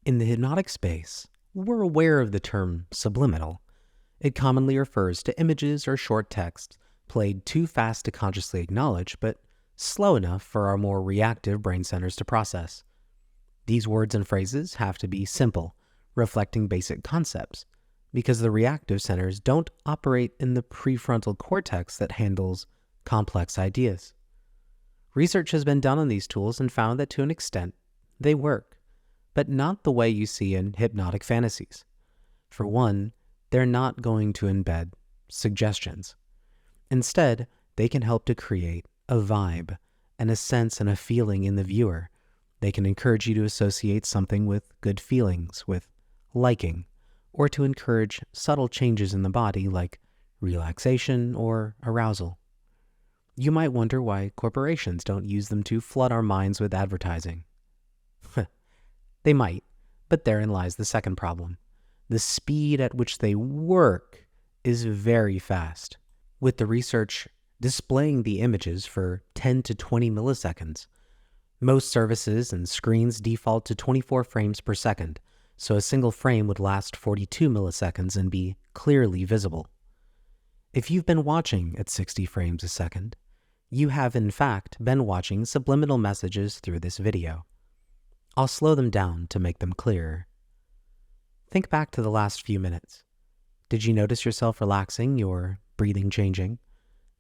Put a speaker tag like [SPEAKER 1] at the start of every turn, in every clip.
[SPEAKER 1] In the hypnotic space, we're aware of the term subliminal. It commonly refers to images or short text played too fast to consciously acknowledge, but slow enough for our more reactive brain centers to process. These words and phrases have to be simple, reflecting basic concepts, because the reactive centers don't operate in the prefrontal cortex that handles complex ideas. Research has been done on these tools and found that to an extent, they work, but not the way you see in hypnotic fantasies. For one, they're not going to embed suggestions. Instead, they can help to create a vibe and a sense and a feeling in the viewer. They can encourage you to associate something with good feelings, with liking, or to encourage subtle changes in the body like relaxation or arousal. You might wonder why corporations don't use them to flood our minds with advertising. They might, but therein lies the second problem. The speed at which they work is very fast, with the research displaying the images for 10 to 20 milliseconds. Most services and screens default to 24 frames per second, so a single frame would last 42 milliseconds and be clearly visible. If you've been watching at 60 frames a second, you have in fact been watching subliminal messages through this video. I'll slow them down to make them clearer. Think back to the last few minutes. Did you notice yourself relaxing, your breathing changing,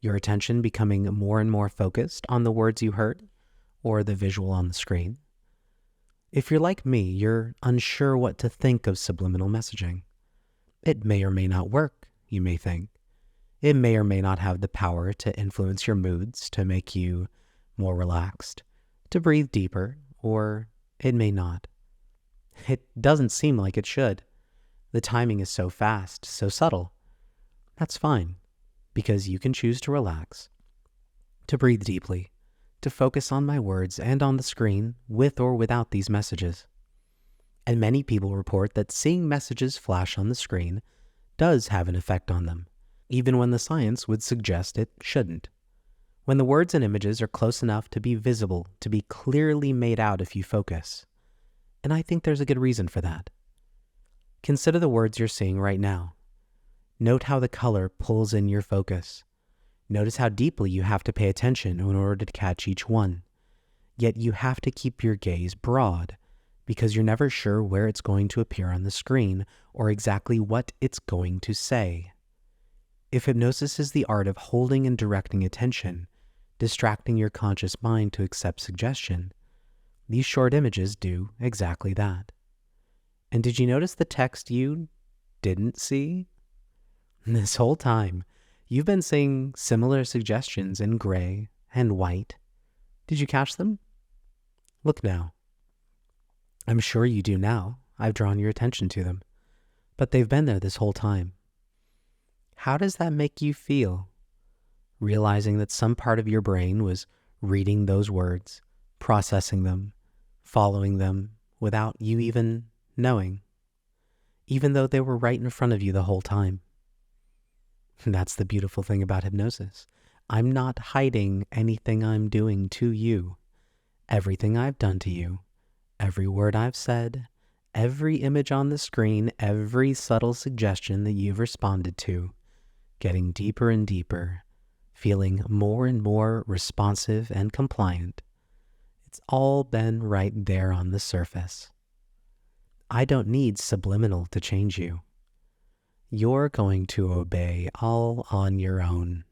[SPEAKER 1] your attention becoming more and more focused on the words you heard or the visual on the screen? If you're like me, you're unsure what to think of subliminal messaging. It may or may not work, you may think. It may or may not have the power to influence your moods, to make you more relaxed, to breathe deeper, or it may not. It doesn't seem like it should. The timing is so fast, so subtle. That's fine, because you can choose to relax, to breathe deeply, to focus on my words and on the screen with or without these messages. And many people report that seeing messages flash on the screen does have an effect on them, even when the science would suggest it shouldn't. When the words and images are close enough to be visible, to be clearly made out if you focus. And I think there's a good reason for that. Consider the words you're seeing right now. Note how the color pulls in your focus. Notice how deeply you have to pay attention in order to catch each one. Yet you have to keep your gaze broad, because you're never sure where it's going to appear on the screen or exactly what it's going to say. If hypnosis is the art of holding and directing attention, distracting your conscious mind to accept suggestion, these short images do exactly that. And did you notice the text you didn't see? This whole time, you've been seeing similar suggestions in gray and white. Did you catch them? Look now. I'm sure you do now. I've drawn your attention to them. But they've been there this whole time. How does that make you feel? Realizing that some part of your brain was reading those words, processing them, following them without you even knowing, even though they were right in front of you the whole time. That's the beautiful thing about hypnosis. I'm not hiding anything I'm doing to you. Everything I've done to you, every word I've said, every image on the screen, every subtle suggestion that you've responded to, getting deeper and deeper, feeling more and more responsive and compliant. It's all been right there on the surface. I don't need subliminal to change you. You're going to obey all on your own.